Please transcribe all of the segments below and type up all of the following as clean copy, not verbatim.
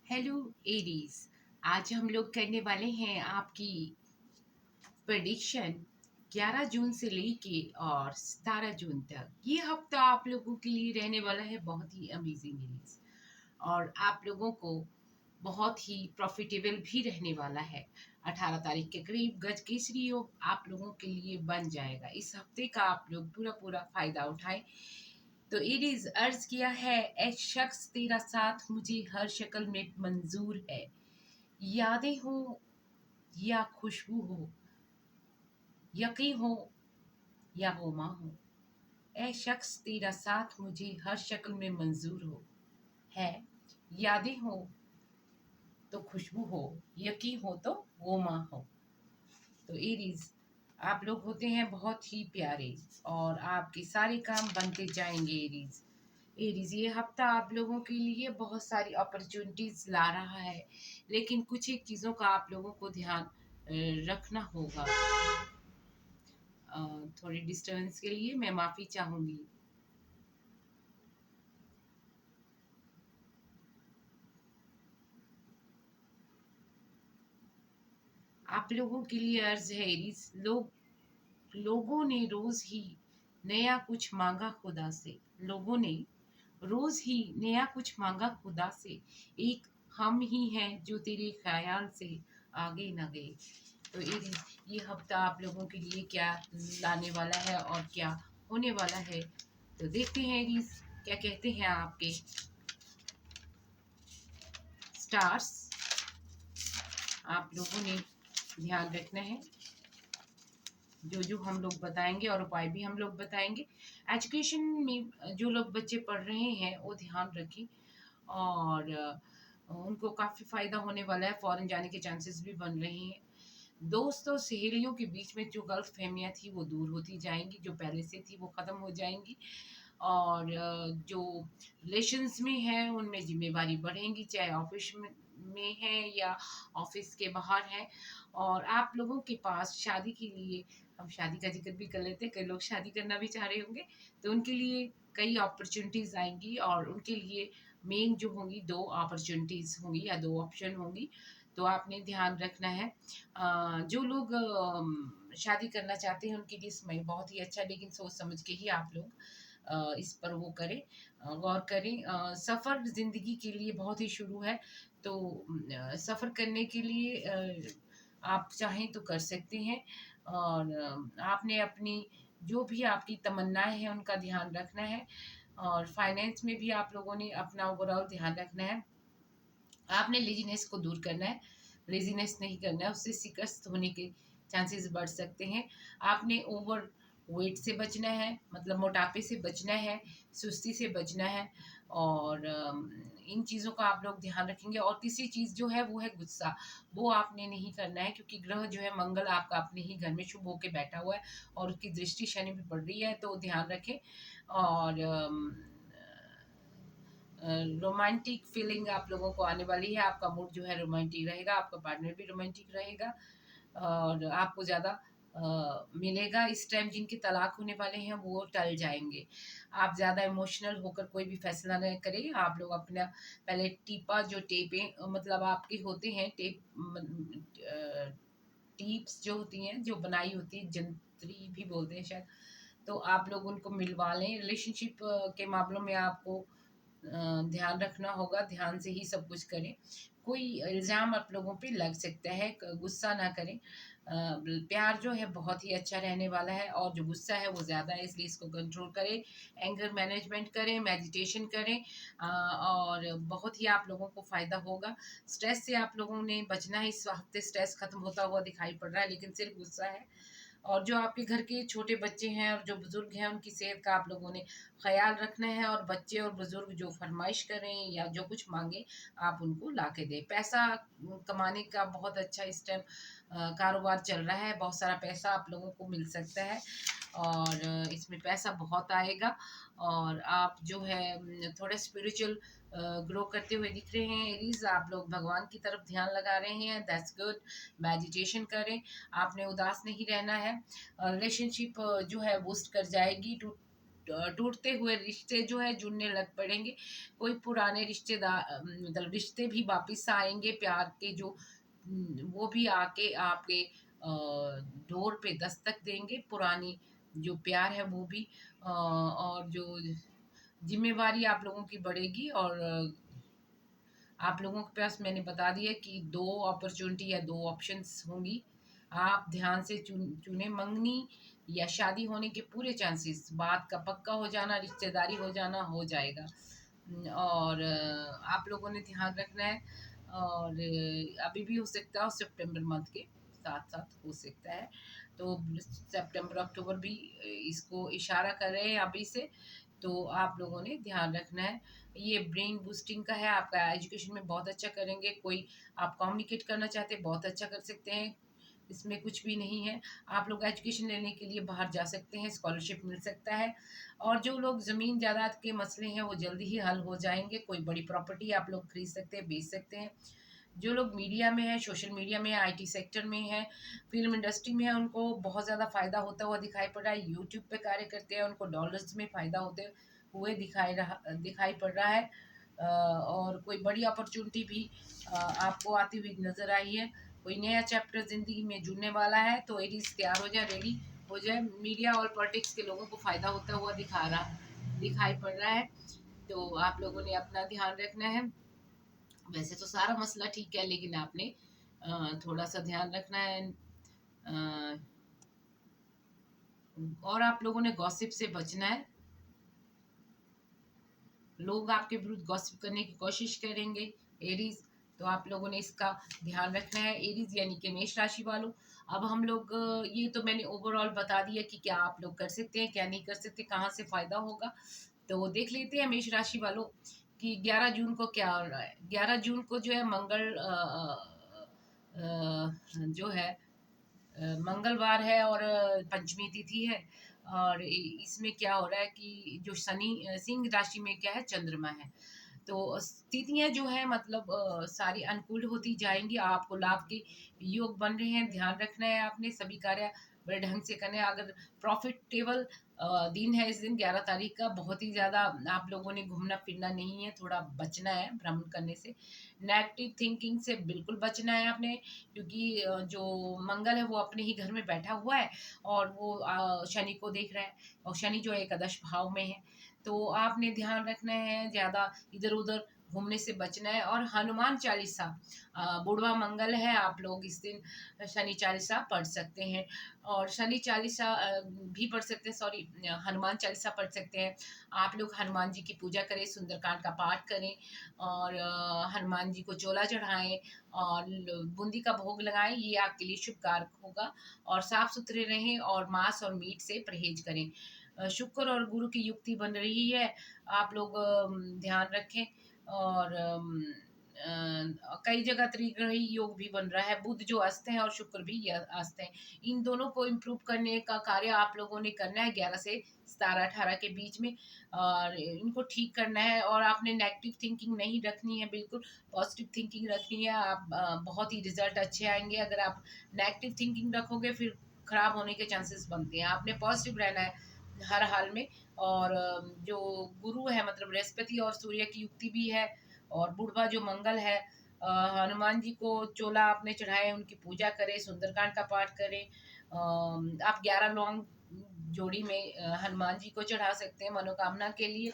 Hello Aries. आज हम लोग करने वाले हैं आपकी प्रेडिक्शन 11 जून से लेके और 17 जून तक। ये हफ्ता आप लोगों के लिए रहने वाला है बहुत ही अमेजिंग एरीज, और आप लोगों को बहुत ही प्रॉफिटेबल भी रहने वाला है। 18 तारीख के करीब गज केसरी योग आप लोगों के लिए बन जाएगा। इस हफ्ते का आप लोग पूरा पूरा फायदा उठाएं। तो एरीज अर्ज किया है, ए शख्स तेरा साथ मुझे हर शक्ल में मंजूर है, यादें हो या खुशबू हो, यकीन हो या गुमा हो। ए शख्स तेरा साथ मुझे हर शक्ल में मंजूर हो है, यादें हो तो खुशबू हो, यकीन हो तो गुमा हो। तो एरीज आप लोग होते हैं बहुत ही प्यारे, और आपके सारे काम बनते जाएंगे। एरीज एरीज ये हफ्ता आप लोगों के लिए बहुत सारी अपॉर्चुनिटीज ला रहा है, लेकिन कुछ एक चीज़ों का आप लोगों को ध्यान रखना होगा। थोड़ी डिस्टर्बेंस के लिए मैं माफ़ी चाहूँगी। आप लोगों के लिए अर्ज है एरीज, लोगों ने रोज ही नया कुछ मांगा खुदा से। लोगों ने रोज ही नया कुछ मांगा खुदा से, एक हम ही हैं जो तेरे ख्याल से आगे न गए। तो एरीज ये हफ्ता आप लोगों के लिए क्या लाने वाला है और क्या होने वाला है, तो देखते हैं एरीज क्या कहते हैं आपके स्टार्स। आप लोगों ने ध्यान रखना है, जो हम लोग बताएंगे और उपाय भी हम लोग बताएंगे। एजुकेशन में जो लोग बच्चे पढ़ रहे हैं वो ध्यान रखें, और उनको काफ़ी फ़ायदा होने वाला है। फ़ॉरेन जाने के चांसेस भी बन रहे हैं। दोस्तों सहेलियों के बीच में जो गलत फहमियाँ थी वो दूर होती जाएंगी, जो पहले से थी वो ख़त्म हो जाएंगी। और जो रिलेशंस में है उनमें जिम्मेवारी बढ़ेंगी, चाहे ऑफिस में है या ऑफिस के बाहर है। और आप लोगों के पास शादी के लिए, हम शादी का जिक्र भी कर लेते हैं, कई लोग शादी करना भी चाह रहे होंगे, तो उनके लिए कई अपॉर्चुनिटीज़ आएंगी, और उनके लिए मेन जो होंगी दो अपॉर्चुनिटीज़ होंगी या दो ऑप्शन होंगी। तो आपने ध्यान रखना है। जो लोग शादी करना चाहते हैं उनके लिए समय बहुत ही अच्छा, लेकिन सोच समझ के ही आप लोग इस पर वो करें, गौर करें। सफ़र ज़िंदगी के लिए बहुत ही शुरू है, तो सफ़र करने के लिए आप चाहें तो कर सकते हैं। और आपने अपनी जो भी आपकी तमन्नाएं हैं उनका ध्यान रखना है, और फाइनेंस में भी आप लोगों ने अपना ओवरऑल ध्यान रखना है। आपने लेजीनेस को दूर करना है, लेजीनेस नहीं करना है, उससे शिकस्त होने के चांसेस बढ़ सकते हैं। आपने ओवर वेट से बचना है, मतलब मोटापे से बचना है, सुस्ती से बचना है, और इन चीज़ों का आप लोग ध्यान रखेंगे। और तीसरी चीज़ जो है वो है गुस्सा, वो आपने नहीं करना है, क्योंकि ग्रह जो है मंगल आपका अपने ही घर में शुभ होके बैठा हुआ है, और उसकी दृष्टि शनि भी पड़ रही है, तो ध्यान रखें। और रोमांटिक फीलिंग आप लोगों को आने वाली है, आपका मूड जो है रोमांटिक रहेगा, आपका पार्टनर भी रोमांटिक रहेगा, और आपको ज़्यादा मिलेगा। इस टाइम जिनके तलाक होने वाले हैं वो टल जाएंगे। आप ज़्यादा इमोशनल होकर कोई भी फैसला न करें। आप लोग अपना पहले टीपा जो टेपें मतलब आपके होते हैं टीप्स जो होती हैं, जो बनाई होती है, जंतरी भी बोलते हैं शायद, तो आप लोग उनको मिलवा लें। रिलेशनशिप के मामलों में आपको ध्यान रखना होगा, ध्यान से ही सब कुछ करें। कोई इल्ज़ाम आप लोगों पे लग सकता है, गुस्सा ना करें। प्यार जो है बहुत ही अच्छा रहने वाला है, और जो गुस्सा है वो ज़्यादा है, इसलिए इसको कंट्रोल करें। एंगर मैनेजमेंट करें, मेडिटेशन करें, और बहुत ही आप लोगों को फ़ायदा होगा। स्ट्रेस से आप लोगों ने बचना है। इस हफ्ते स्ट्रेस खत्म होता हुआ दिखाई पड़ रहा है, लेकिन सिर्फ गुस्सा है। और जो आपके घर के छोटे बच्चे हैं और जो बुज़ुर्ग हैं उनकी सेहत का आप लोगों ने ख़्याल रखना है, और बच्चे और बुज़ुर्ग जो फ़रमाइश करें या जो कुछ माँगे आप उनको ला के दें। पैसा कमाने का बहुत अच्छा इस टाइम कारोबार चल रहा है, बहुत सारा पैसा आप लोगों को मिल सकता है, और इसमें पैसा बहुत आएगा। और आप जो है थोड़ा स्पिरिचुअल ग्रो करते हुए दिख रहे हैं एरीज, आप लोग भगवान की तरफ ध्यान लगा रहे हैं, दैट्स गुड। मेडिटेशन करें, आपने उदास नहीं रहना है। रिलेशनशिप जो है बूस्ट कर जाएगी। टूटते हुए रिश्ते जो है जुड़ने लग पड़ेंगे। कोई पुराने रिश्तेदार मतलब रिश्ते भी वापस आएंगे, प्यार के जो वो भी आके आपके डोर पे दस्तक देंगे। पुरानी जो प्यार है वो भी और जो जिम्मेवारी आप लोगों की बढ़ेगी। और आप लोगों के पास मैंने बता दिया कि 2 अपॉर्च्युनिटी या 2 ऑप्शंस होंगी। आप ध्यान से चुनें। मंगनी या शादी होने के पूरे चांसेस, बात का पक्का हो जाना, रिश्तेदारी हो जाना, हो जाएगा। और आप लोगों ने ध्यान रखना है। और अभी भी हो सकता है, और सितंबर मंथ के साथ-साथ हो सकता है। तो सितंबर, अक्टूबर भी इसको इशारा कर रहे हैं अभी से। तो आप लोगों ने ध्यान रखना है। ये ब्रेन बूस्टिंग का है, आपका एजुकेशन में बहुत अच्छा करेंगे। कोई आप कम्युनिकेट करना चाहते हैं, बहुत अच्छा कर सकते हैं, इसमें कुछ भी नहीं है। आप लोग एजुकेशन लेने के लिए बाहर जा सकते हैं, स्कॉलरशिप मिल सकता है। और जो लोग ज़मीन जायदाद के मसले हैं वो जल्दी ही हल हो जाएँगे। कोई बड़ी प्रॉपर्टी आप लोग खरीद सकते हैं, बेच सकते हैं। जो लोग मीडिया में हैं, सोशल मीडिया में हैं, आईटी सेक्टर में हैं, फ़िल्म इंडस्ट्री में हैं, उनको बहुत ज़्यादा फ़ायदा होता हुआ दिखाई पड़ रहा है। यूट्यूब पे कार्य करते हैं, उनको डॉलर्स में फ़ायदा होते हुए दिखाई पड़ रहा है। और कोई बड़ी अपॉर्च्युनिटी भी आपको आती हुई नज़र आई है। कोई नया चैप्टर ज़िंदगी में जुड़ने वाला है, तो एरीज़ तैयार हो जाए, रेडी हो जाए। मीडिया और पॉलिटिक्स के लोगों को फ़ायदा होता हुआ दिखाई पड़ रहा है। तो आप लोगों ने अपना ध्यान रखना है। वैसे तो सारा मसला ठीक है, लेकिन आपने थोड़ा-सा ध्यान रखना है। अ, और आप लोगों ने गॉसिप से बचना है। लोग आपके विरुद्ध गॉसिप करने की कोशिश करेंगे, एरीज़, तो आप लोगों ने इसका ध्यान रखना है। एरीज़ यानी कि मेष राशि वालों, अब हम लोग ये तो मैंने ओवरऑल बता दिया कि क्या आप लोग कर सकते हैं, क्या नहीं कर सकते, कहाँ से फ़ायदा होगा। तो देख लेते हैं मेष राशि वालों कि 11 जून को क्या हो रहा है। 11 जून को जो है मंगल जो है मंगलवार है और पंचमी तिथि है। और इसमें क्या हो रहा है कि जो शनि सिंह राशि में क्या है, चंद्रमा है। तो स्थितियाँ जो है मतलब सारी अनुकूल होती जाएँगी। आपको लाभ के योग बन रहे हैं, ध्यान रखना है आपने, सभी कार्य बड़े ढंग से करने हैं। अगर प्रॉफ़िटेबल दिन है इस दिन 11 तारीख का, बहुत ही ज़्यादा आप लोगों ने घूमना-फिरना नहीं है, थोड़ा बचना है भ्रमण करने से। नेगेटिव थिंकिंग से बिल्कुल बचना है आपने, क्योंकि जो मंगल है वो अपने ही घर में बैठा हुआ है और वो शनि को देख रहा है, और शनि जो है एकादश भाव में है। तो आपने ध्यान रखना है, ज़्यादा इधर-उधर घूमने से बचना है। और हनुमान चालीसा, बुढ़वा मंगल है, आप लोग इस दिन शनि चालीसा पढ़ सकते हैं। और शनि चालीसा भी पढ़ सकते हैं, सॉरी, हनुमान चालीसा पढ़ सकते हैं। आप लोग हनुमान जी की पूजा करें, सुंदरकांड का पाठ करें, और हनुमान जी को चोला चढ़ाएँ और बूंदी का भोग लगाएँ, ये आपके लिए शुभ कारक होगा। और साफ-सुथरे रहें और मांस और मीट से परहेज करें। शुक्र और गुरु की युक्ति बन रही है, आप लोग ध्यान रखें। और कई जगह त्रिग्रही योग भी बन रहा है, बुध जो अस्त हैं और शुक्र भी अस्त हैं। इन दोनों को इम्प्रूव करने का कार्य आप लोगों ने करना है 11 से 17-18 के बीच में, और इनको ठीक करना है। और आपने नेगेटिव थिंकिंग नहीं रखनी है, बिल्कुल पॉजिटिव थिंकिंग रखनी है। आप बहुत ही रिजल्ट अच्छे आएँगे। अगर आप नेगेटिव थिंकिंग रखोगे, फिर खराब होने के चांसेस बनते हैं। आपने पॉजिटिव रहना है हर हाल में। और जो गुरु है मतलब बृहस्पति और सूर्य की युक्ति भी है। और बुढ़वा जो मंगल है, हनुमान जी को चोला आपने चढ़ाए, उनकी पूजा करें, सुंदरकांड का पाठ करें। आप 11 लौंग जोड़ी में हनुमान जी को चढ़ा सकते हैं मनोकामना के लिए।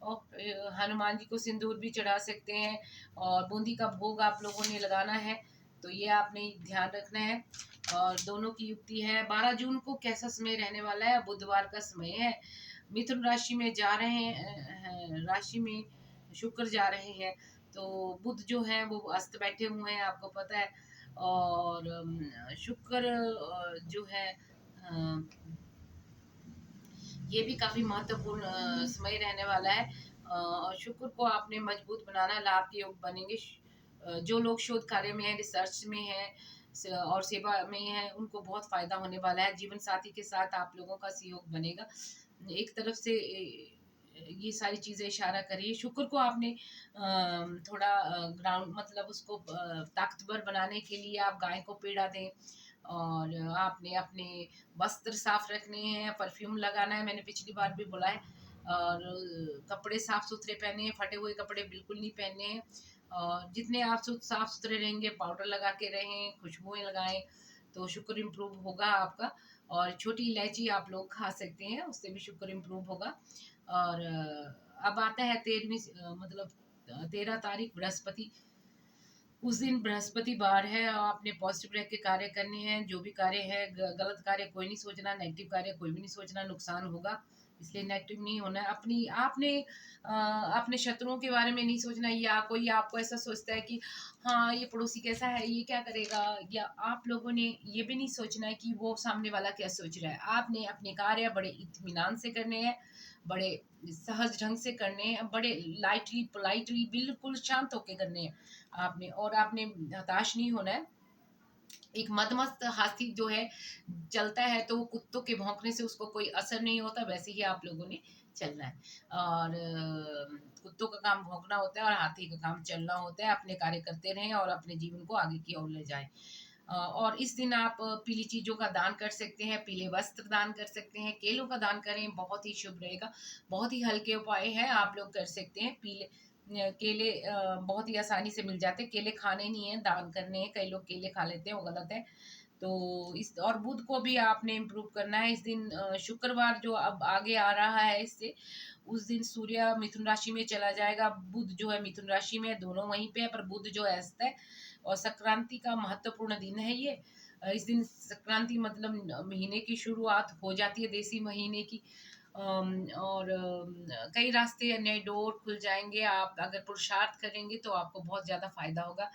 और हनुमान जी को सिंदूर भी चढ़ा सकते हैं, और बूंदी का भोग आप लोगों ने लगाना है। तो ये आपने ध्यान रखना है। और दोनों की युक्ति है। 12 जून को कैसा समय रहने वाला है, बुधवार का समय है। मिथुन राशि में जा रहे हैं, राशि में शुक्र जा रहे हैं। तो बुध जो है वो अस्त बैठे हुए हैं, आपको पता है। और शुक्र जो है ये भी काफ़ी महत्वपूर्ण समय रहने वाला है। और शुक्र को आपने मजबूत बनाना है, लाभ के योग बनेंगे। जो लोग शोध कार्य में हैं, रिसर्च में हैं और सेवा में हैं, उनको बहुत फ़ायदा होने वाला है। जीवन साथी के साथ आप लोगों का सहयोग बनेगा। एक तरफ से ये सारी चीज़ें इशारा कर रही है। शुक्र को आपने थोड़ा ग्राउंड मतलब उसको ताकतवर बनाने के लिए आप गाय को पेड़ा दें, और आपने अपने वस्त्र साफ रखने हैं, परफ्यूम लगाना है, मैंने पिछली बार भी बोला है। और कपड़े साफ सुथरे पहने हैं, फटे हुए कपड़े बिल्कुल नहीं पहने हैं। और जितने आप साफ सुथरे रहेंगे, पाउडर लगा के रहें, खुशबुएं लगाएं, तो शुक्र इम्प्रूव होगा आपका। और छोटी इलायची आप लोग खा सकते हैं, उससे भी शुक्र इम्प्रूव होगा। और अब आता है 13वीं मतलब 13 तारीख बृहस्पति। उस दिन बृहस्पतिवार है और आपने पॉजिटिव रह के कार्य करने हैं। जो भी कार्य है, गलत कार्य कोई नहीं सोचना, नेगेटिव कार्य कोई भी नहीं सोचना, नुकसान होगा, इसलिए नेगेटिव नहीं होना है। अपनी आपने अपने शत्रुओं के बारे में नहीं सोचना, या कोई आपको ऐसा सोचता है कि हाँ ये पड़ोसी कैसा है, ये क्या करेगा, या आप लोगों ने ये भी नहीं सोचना है कि वो सामने वाला क्या सोच रहा है। आपने अपने कार्य बड़े इत्मीनान से करने हैं, बड़े सहज ढंग से करने हैं, बड़े लाइटली पोलाइटली बिल्कुल शांत होके करने हैं आपने। और आपने हताश नहीं होना है। एक मदमस्त हाथी जो है चलता है तो वो कुत्तों के भौंकने से उसको कोई असर नहीं होता, वैसे ही आप लोगों ने चलना है। और कुत्तों का काम भौंकना होता है और हाथी का काम चलना होता है। अपने कार्य करते रहें और अपने जीवन को आगे की ओर ले जाएं। और इस दिन आप पीली चीज़ों का दान कर सकते हैं, पीले वस्त्र दान कर सकते हैं, केलों का दान करें, बहुत ही शुभ रहेगा। बहुत ही हल्के उपाय हैं, आप लोग कर सकते हैं। पीले केले बहुत ही आसानी से मिल जाते हैं। केले खाने नहीं है, दान करने हैं। कई लोग केले खा लेते हैं, वो गलत है। तो इस और बुध को भी आपने इम्प्रूव करना है इस दिन। शुक्रवार जो अब आगे आ रहा है, इससे उस दिन सूर्य मिथुन राशि में चला जाएगा, बुध जो है मिथुन राशि में, दोनों वहीं पे है, पर बुध जो है अस्त है। और संक्रांति का महत्वपूर्ण दिन है ये। इस दिन संक्रांति मतलब महीने की शुरुआत हो जाती है, देसी महीने की। और कई रास्ते नए डोर खुल जाएंगे। आप अगर पुरुषार्थ करेंगे तो आपको बहुत ज़्यादा फायदा होगा।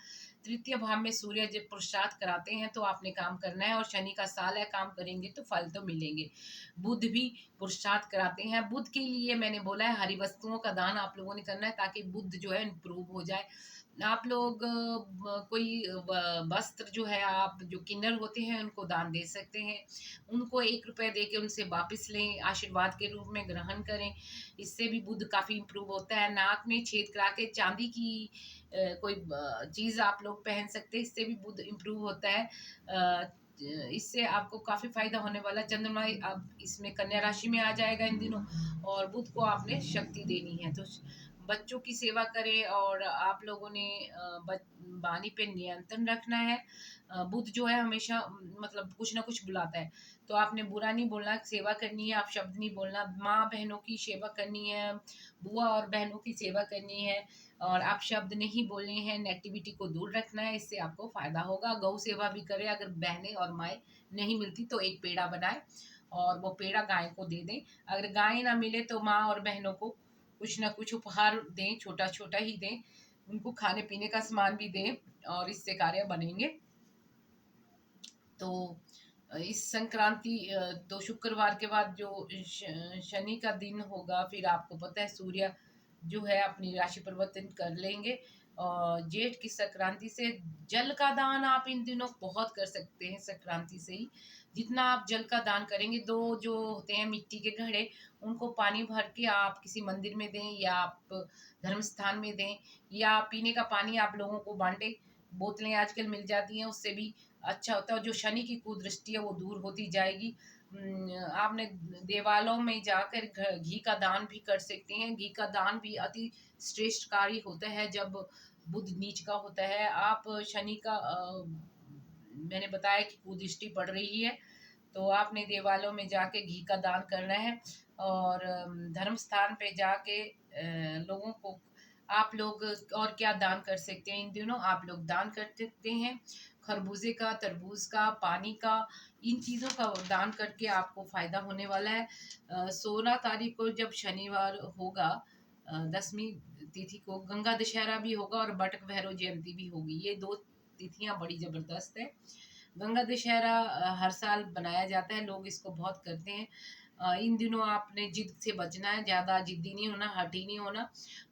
तृतीय भाव में सूर्य जब पुरुषार्थ कराते हैं तो आपने काम करना है, और शनि का साल है, काम करेंगे तो फल तो मिलेंगे। बुध भी पुरुषार्थ कराते हैं। बुध के लिए मैंने बोला है हरी वस्तुओं का दान आप लोगों ने करना है, ताकि बुध जो है इम्प्रूव हो जाए। आप लोग कोई वस्त्र जो है, आप जो किन्नर होते हैं उनको दान दे सकते हैं। उनको 1 रुपये दे के उनसे वापस लें, आशीर्वाद के रूप में ग्रहण करें। इससे भी बुध काफ़ी इम्प्रूव होता है। नाक में छेद करा के चांदी की कोई चीज़ आप लोग पहन सकते हैं, इससे भी बुध इम्प्रूव होता है। इससे आपको काफ़ी फायदा होने वाला है। चंद्रमा अब इसमें कन्या राशि में आ जाएगा इन दिनों, और बुध को आपने शक्ति देनी है। तो बच्चों की सेवा करें, और आप लोगों ने वाणी पे नियंत्रण रखना है। बुध जो है हमेशा मतलब कुछ ना कुछ बुलाता है, तो आपने बुरा नहीं बोलना, सेवा करनी है। आप शब्द नहीं बोलना, माँ बहनों की सेवा करनी है, बुआ और बहनों की सेवा करनी है, और आप शब्द नहीं बोलने हैं। नेगेटिविटी को दूर रखना है, इससे आपको फायदा होगा। गौ सेवा भी करें, अगर बहनें और माएँ नहीं मिलती तो एक पेड़ा बनाए और वो पेड़ा गाय को दे दें। अगर गाय ना मिले तो माँ और बहनों को कुछ ना कुछ उपहार दें, छोटा छोटा ही दें, उनको खाने पीने का सामान भी दें, और इससे कार्य बनेंगे। तो इस संक्रांति तो शुक्रवार के बाद जो शनि का दिन होगा, फिर आपको पता है सूर्य जो है अपनी राशि परिवर्तन कर लेंगे। और जेठ की संक्रांति से जल का दान आप इन दिनों बहुत कर सकते हैं। संक्रांति से ही जितना आप जल का दान करेंगे, दो जो होते हैं मिट्टी के घड़े, उनको पानी भर के आप किसी मंदिर में दें, या आप धर्म स्थान में दें, या पीने का पानी आप लोगों को बांटें। बोतलें आजकल मिल जाती हैं, उससे भी अच्छा होता है। और जो शनि की कुदृष्टि है वो दूर होती जाएगी। आपने देवालयों में जाकर घी का दान भी कर सकते हैं। घी का दान भी अति श्रेष्ठ कार्य होता है जब बुध नीच का होता है। आप शनि का मैंने बताया कि कुदृष्टि पड़ रही है, तो आपने देवालयों में जाके घी का दान करना है। और धर्म स्थान पे जाके लोगों को आप लोग और क्या दान कर सकते हैं इन दिनों, आप लोग दान कर सकते हैं खरबूजे का, तरबूज का, पानी का। इन चीज़ों का दान करके आपको फ़ायदा होने वाला है। 16 तारीख को जब शनिवार होगा, 10वीं तिथि को गंगा दशहरा भी होगा और बटक भैरव जयंती भी होगी। ये 2 तिथियां बड़ी ज़बरदस्त है। गंगा दशहरा हर साल बनाया जाता है, लोग इसको बहुत करते हैं। इन दिनों आपने जिद से बचना है, ज़्यादा जिद्दी नहीं होना, हठी नहीं होना,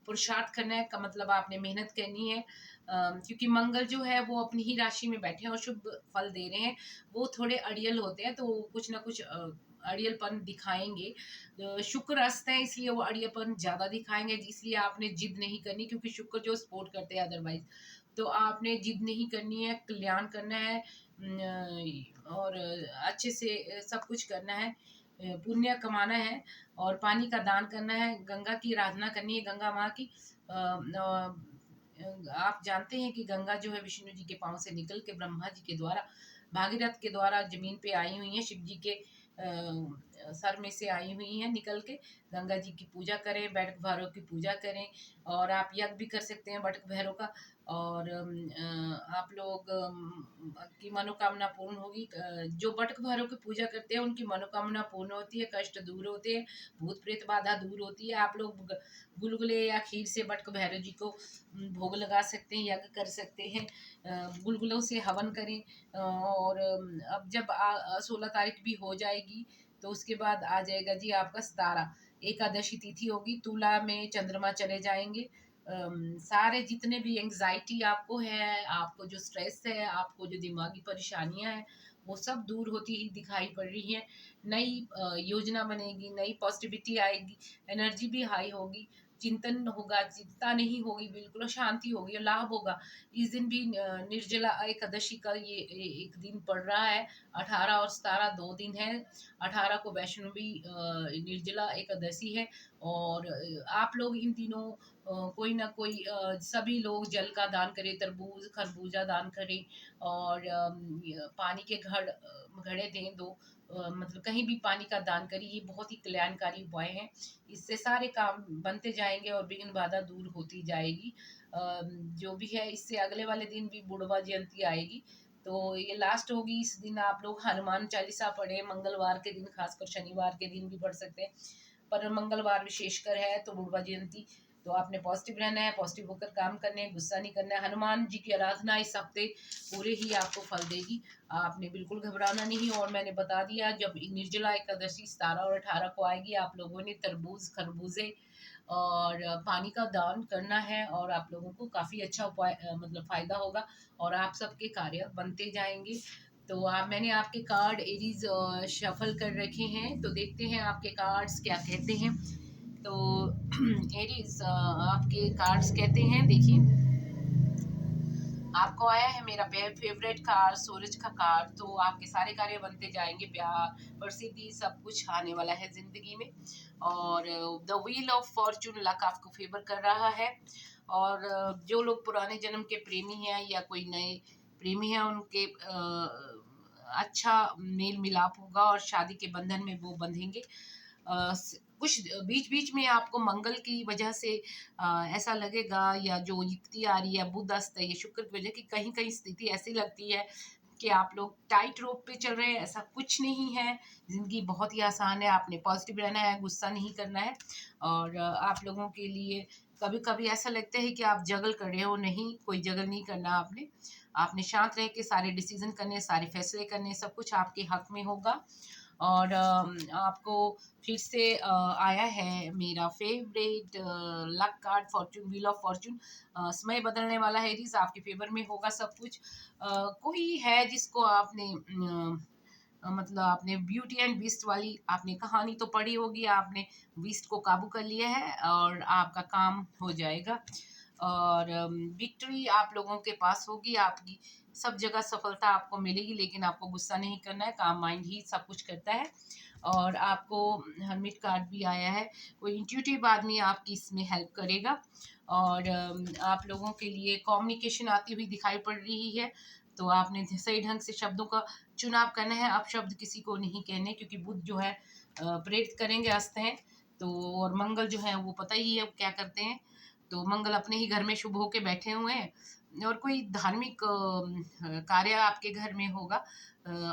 पुरुषार्थ करना है। का मतलब आपने मेहनत करनी है, क्योंकि मंगल जो है वो अपनी ही राशि में बैठे हैं और शुभ फल दे रहे हैं। वो थोड़े अड़ियल होते हैं, तो कुछ ना कुछ अड़ियलपन दिखाएंगे। शुक्र अस्त है, इसलिए वो अड़ियलपन ज़्यादा दिखाएंगे, इसलिए आपने जिद नहीं करनी, क्योंकि शुक्र जो सपोर्ट करते हैं अदरवाइज। तो आपने जिद नहीं करनी है, कल्याण करना है और अच्छे से सब कुछ करना है, पुण्य कमाना है और पानी का दान करना है, गंगा की आराधना करनी है, गंगा माँ की। आप जानते हैं कि गंगा जो है विष्णु जी के पाँव से निकल के ब्रह्मा जी के द्वारा, भागीरथ के द्वारा जमीन पे आई हुई हैं, शिव जी के सर में से आई हुई हैं निकल के। गंगा जी की पूजा करें, बैठक भैरव की पूजा करें और आप यज्ञ भी कर सकते हैं बैठक भैरव का। और आप लोग की मनोकामना पूर्ण होगी। जो बटक भैरव की पूजा करते हैं उनकी मनोकामना पूर्ण होती है, कष्ट दूर होते हैं, भूत प्रेत बाधा दूर होती है। आप लोग गुलगुले या खीर से बटक भैरव जी को भोग लगा सकते हैं, यज्ञ कर सकते हैं, गुलगुलों से हवन करें। और अब जब 16 तारीख भी हो जाएगी तो उसके बाद आ जाएगा जी आपका 17 एकादशी तिथि होगी, तुला में चंद्रमा चले जाएंगे। सारे जितने भी एंग्जाइटी आपको है, आपको जो स्ट्रेस है, आपको जो दिमागी परेशानियां हैं, वो सब दूर होती ही दिखाई पड़ रही है। नई योजना बनेगी, नई पॉजिटिविटी आएगी, एनर्जी भी हाई होगी, चिंतन होगा, चिंता नहीं होगी, बिल्कुल शांति होगी और लाभ होगा। इस दिन भी निर्जला एकादशी का ये एक दिन पड़ रहा है। 18 और 17 2 दिन है। 18 को वैष्णवी निर्जला एकादशी है। और आप लोग इन दिनों कोई ना कोई सभी लोग जल का दान करें, तरबूज खरबूजा दान करें और पानी के घड़े दें दो, मतलब कहीं भी पानी का दान करें। ये बहुत ही कल्याणकारी उपाय हैं। इससे सारे काम बनते जाएंगे और विघ्न बाधा दूर होती जाएगी। जो भी है, इससे अगले वाले दिन भी बुढ़वा जयंती आएगी, तो ये लास्ट होगी। इस दिन आप लोग हनुमान चालीसा पढ़े, मंगलवार के दिन, खासकर शनिवार के दिन भी पढ़ सकते हैं, पर मंगलवार विशेषकर है। तो बुढ़वा जयंती, तो आपने पॉजिटिव रहना है, पॉजिटिव होकर काम करने हैं, गुस्सा नहीं करना है। हनुमान जी की आराधना इस हफ्ते पूरे ही आपको फल देगी, आपने बिल्कुल घबराना नहीं। और मैंने बता दिया, जब निर्जला एकादशी 17 और 18 को आएगी, आप लोगों ने तरबूज खरबूजे और पानी का दान करना है और आप लोगों को काफ़ी अच्छा उपाय मतलब फ़ायदा होगा और आप सबके कार्य बनते जाएंगे। तो आप मैंने आपके कार्ड एरीज शफल कर रखे हैं, तो देखते हैं आपके कार्ड्स क्या कहते हैं। तो एरीज आपके कार्ड्स कहते हैं, देखिए आपको आया है मेरा फेवरेट कार्ड, सूरज का कार्ड। तो आपके सारे कार्य बनते जाएंगे, प्यार प्रसिद्धि सब कुछ आने वाला है जिंदगी में। और the wheel of Fortune, luck आपको फेवर कर रहा है। और जो लोग पुराने जन्म के प्रेमी हैं या कोई नए प्रेमी हैं, उनके अच्छा मेल मिलाप होगा और शादी के बंधन में वो बंधेंगे। कुछ बीच बीच में आपको मंगल की वजह से ऐसा लगेगा, या जो युक्ति आ रही है बुध अस्त है, ये शुक्र की वजह की कहीं कहीं स्थिति ऐसी लगती है कि आप लोग टाइट रोप पे चल रहे हैं। ऐसा कुछ नहीं है, ज़िंदगी बहुत ही आसान है। आपने पॉजिटिव रहना है, गुस्सा नहीं करना है। और आप लोगों के लिए कभी कभी ऐसा लगता है कि आप जगल कर रहे हो, नहीं, कोई जगल नहीं करना। आपने शांत रह के सारे डिसीजन करने, सारे फैसले करने, सब कुछ आपके हक में होगा। और आपको फिर से आया है मेरा favourite luck card, Fortune, wheel of Fortune. समय बदलने वाला है एरीज, आपके फेवर में होगा सब कुछ। कोई है जिसको आपने मतलब आपने ब्यूटी एंड बीस्ट वाली आपने कहानी तो पढ़ी होगी, आपने बीस्ट को काबू कर लिया है और आपका काम हो जाएगा। और विक्ट्री आप लोगों के पास होगी, आपकी सब जगह सफलता आपको मिलेगी, लेकिन आपको गुस्सा नहीं करना है, काम माइंड ही सब कुछ करता है। और आपको हर्मिट कार्ड भी आया है, कोई इंट्यूटिव आदमी आपकी इसमें हेल्प करेगा। और आप लोगों के लिए कम्युनिकेशन आती हुई दिखाई पड़ रही है, तो आपने सही ढंग से शब्दों का चुनाव करना है। आप शब्द किसी को नहीं कहने, क्योंकि बुध जो है प्रेरित करेंगे, अस्त हैं। तो और मंगल जो है वो पता ही है क्या करते हैं, तो मंगल अपने ही घर में शुभ होके बैठे हुए हैं। और कोई धार्मिक कार्य आपके घर में होगा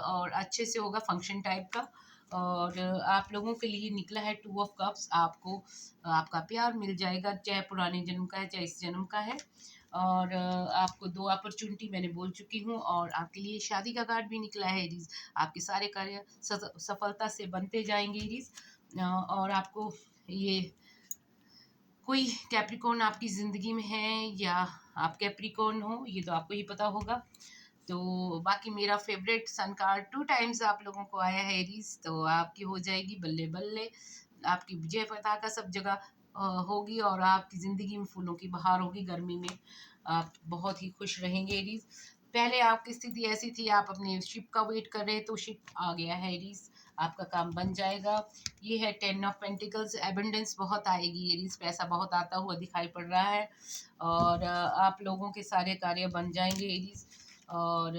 और अच्छे से होगा, फंक्शन टाइप का। और आप लोगों के लिए निकला है 2 ऑफ कप्स, आपको आपका प्यार मिल जाएगा, चाहे पुराने जन्म का है चाहे इस जन्म का है। और आपको 2 अपॉर्चुनिटी मैंने बोल चुकी हूँ। और आपके लिए शादी का कार्ड भी निकला है एरीज, आपके सारे कार्य सफलता से बनते जाएंगे एरीज। और आपको ये कोई कैप्रिकॉर्न आपकी ज़िंदगी में है या आप कैप्रिकॉर्न हो, ये तो आपको ही पता होगा। तो बाकी मेरा फेवरेट सन कार्ड 2 टाइम्स आप लोगों को आया है एरीज, तो आपकी हो जाएगी बल्ले बल्ले, आपकी विजय पताका सब जगह होगी और आपकी ज़िंदगी में फूलों की बहार होगी गर्मी में। आप बहुत ही खुश रहेंगे एरीज। पहले आपकी स्थिति ऐसी थी, आप अपनी शिप का वेट कर रहे, तो शिप आ गया है एरीज, आपका काम बन जाएगा। ये है 10 ऑफ पेंटिकल्स, एबंडेंस बहुत आएगी एरीज, पैसा बहुत आता हुआ दिखाई पड़ रहा है और आप लोगों के सारे कार्य बन जाएंगे एरीज। और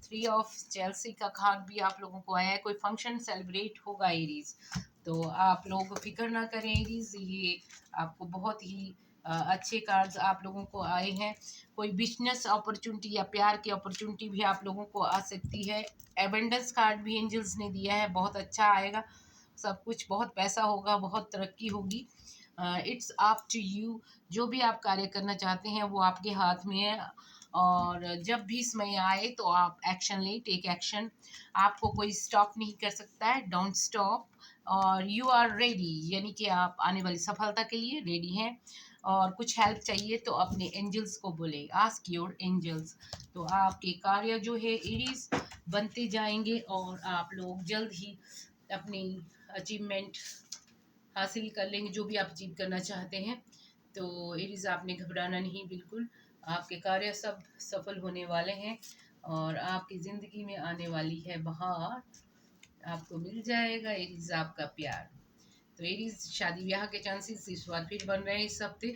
3 ऑफ चेल्सी का कार्ड भी आप लोगों को आया है, कोई फंक्शन सेलिब्रेट होगा एरीज, तो आप लोग फिक्र ना करें एरीज, ये आपको बहुत ही अच्छे कार्ड्स आप लोगों को आए हैं। कोई बिजनेस अपॉर्चुनिटी या प्यार की अपॉर्चुनिटी भी आप लोगों को आ सकती है। एबंडेंस कार्ड भी एंजल्स ने दिया है, बहुत अच्छा आएगा सब कुछ, बहुत पैसा होगा, बहुत तरक्की होगी। इट्स अप टू यू, जो भी आप कार्य करना चाहते हैं वो आपके हाथ में है और जब भी समय आए तो आप एक्शन लें, टेक एक्शन, आपको कोई स्टॉप नहीं कर सकता है, डोंट स्टॉप। और यू आर रेडी, यानी कि आप आने वाली सफलता के लिए रेडी हैं। और कुछ हेल्प चाहिए तो अपने एंजल्स को बोले, आस्क योर एंजल्स। तो आपके कार्य जो है एरीज बनते जाएंगे और आप लोग जल्द ही अपनी अचीवमेंट हासिल कर लेंगे, जो भी आप अचीव करना चाहते हैं। तो एरीज आपने घबराना नहीं बिल्कुल, आपके कार्य सब सफल होने वाले हैं और आपकी ज़िंदगी में आने वाली है बहार, आपको मिल जाएगा एरीज आपका प्यार। तो एरीज शादी ब्याह के चांसेस इस बार फिर बन रहे हैं इस हफ्ते,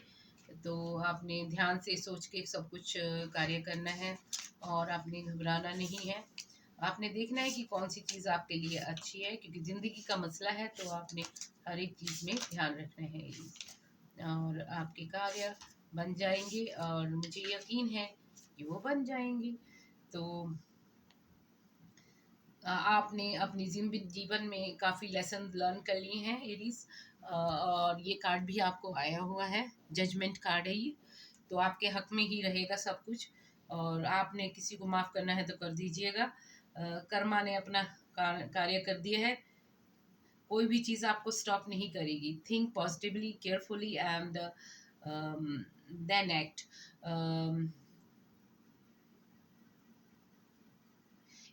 तो आपने ध्यान से सोच के सब कुछ कार्य करना है और आपने घबराना नहीं है। आपने देखना है कि कौन सी चीज़ आपके लिए अच्छी है, क्योंकि ज़िंदगी का मसला है, तो आपने हर एक चीज़ में ध्यान रखना है एरीज। और आपके कार्य बन जाएंगे और मुझे यकीन है कि वो बन जाएंगे। तो आपने अपनी जीवन में काफ़ी लेसन लर्न कर लिए हैं एरीज। और ये कार्ड भी आपको आया हुआ है, जजमेंट कार्ड है ये, तो आपके हक में ही रहेगा सब कुछ और आपने किसी को माफ़ करना है तो कर दीजिएगा। कर्मा ने अपना कार्य कर दिया है, कोई भी चीज़ आपको स्टॉप नहीं करेगी। Think positively, carefully and then act.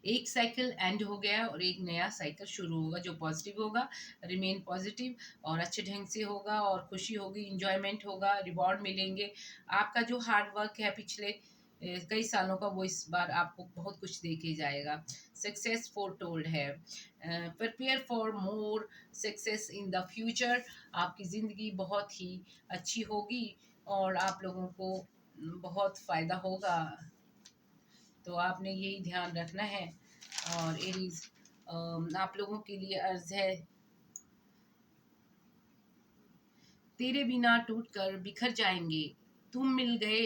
एक साइकिल एंड हो गया और एक नया साइकिल शुरू होगा जो पॉजिटिव होगा। रिमेन पॉजिटिव और अच्छे ढंग से होगा और खुशी होगी, इंजॉयमेंट होगा, रिवॉर्ड मिलेंगे। आपका जो हार्ड वर्क है पिछले कई सालों का, वो इस बार आपको बहुत कुछ देके जाएगा। सक्सेस फोरटोल्ड है, prepare for more success in the future. आपकी ज़िंदगी बहुत ही अच्छी होगी और आप लोगों को बहुत फ़ायदा होगा, तो आपने यही ध्यान रखना है। और एरीज आप लोगों के लिए अर्ज है, तेरे बिना टूट कर बिखर जाएंगे, तुम मिल गए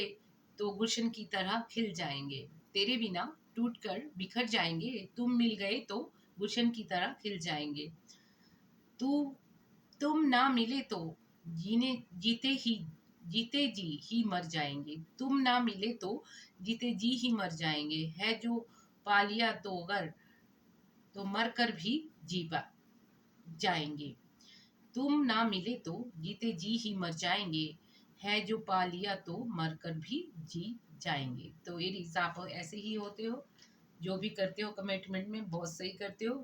तो गुलशन की तरह खिल जाएंगे। तेरे बिना टूट कर बिखर जाएंगे, तुम मिल गए तो गुलशन की तरह खिल जाएंगे। तू तुम ना मिले तो जीने जीते जी ही मर जाएंगे। तुम ना मिले तो जीते जी ही मर जाएंगे। है जो पा लिया तो गर, तो मर कर भी जी जाएंगे। तुम ना मिले तो जीते जी ही मर जाएंगे, है जो पा लिया तो मर कर भी जी जाएंगे। तो एरीज आप ऐसे ही होते हो, जो भी करते हो कमिटमेंट में बहुत सही करते हो।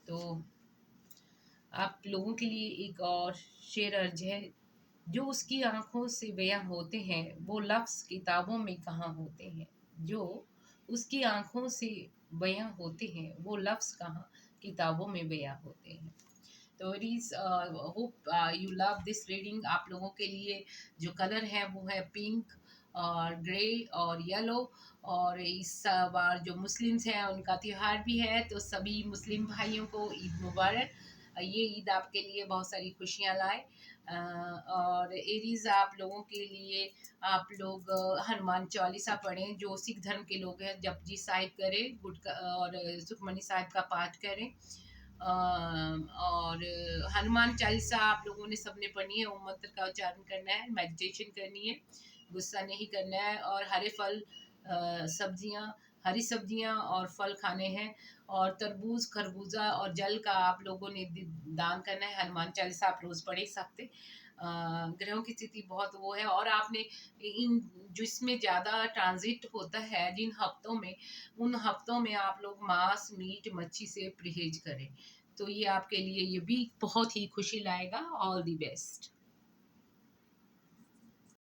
तो आप लोगों के लिए एक और शेर अर्ज है, जो उसकी आंखों से बयां होते हैं वो लफ्ज़ किताबों में कहाँ होते हैं। जो उसकी आंखों से बयां होते हैं वो लफ्ज़ कहाँ किताबों में बयां होते हैं। तो it hope you love this reading. आप लोगों के लिए जो कलर है वो है पिंक और ग्रे और येलो। और इस बार जो मुस्लिम्स हैं उनका त्यौहार भी है, तो सभी मुस्लिम भाइयों को ईद मुबारक। ये ईद आपके लिए बहुत सारी खुशियाँ लाए। और एरीज आप लोगों के लिए आप लोग हनुमान चालीसा पढ़ें, जो सिख धर्म के लोग हैं जपजी साहिब करें, गुटका और सुखमनी साहिब का पाठ करें। और हनुमान चालीसा आप लोगों ने सबने पढ़नी है, ओम मंत्र का उच्चारण करना है, मेडिटेशन करनी है, गुस्सा नहीं करना है और हरे फल सब्जियां, हरी सब्जियां और फल खाने हैं। और तरबूज, खरबूजा और जल का आप लोगों ने दान करना है। हनुमान चालीसा आप रोज पढ़ सकते। ग्रहों की स्थिति बहुत वो है और आपने इन जिसमें ज़्यादा ट्रांजिट होता है जिन हफ्तों में, उन हफ्तों में आप लोग मांस, मीट, मच्छी से परहेज करें। तो ये आपके लिए ये भी बहुत ही खुशी लाएगा। All the best.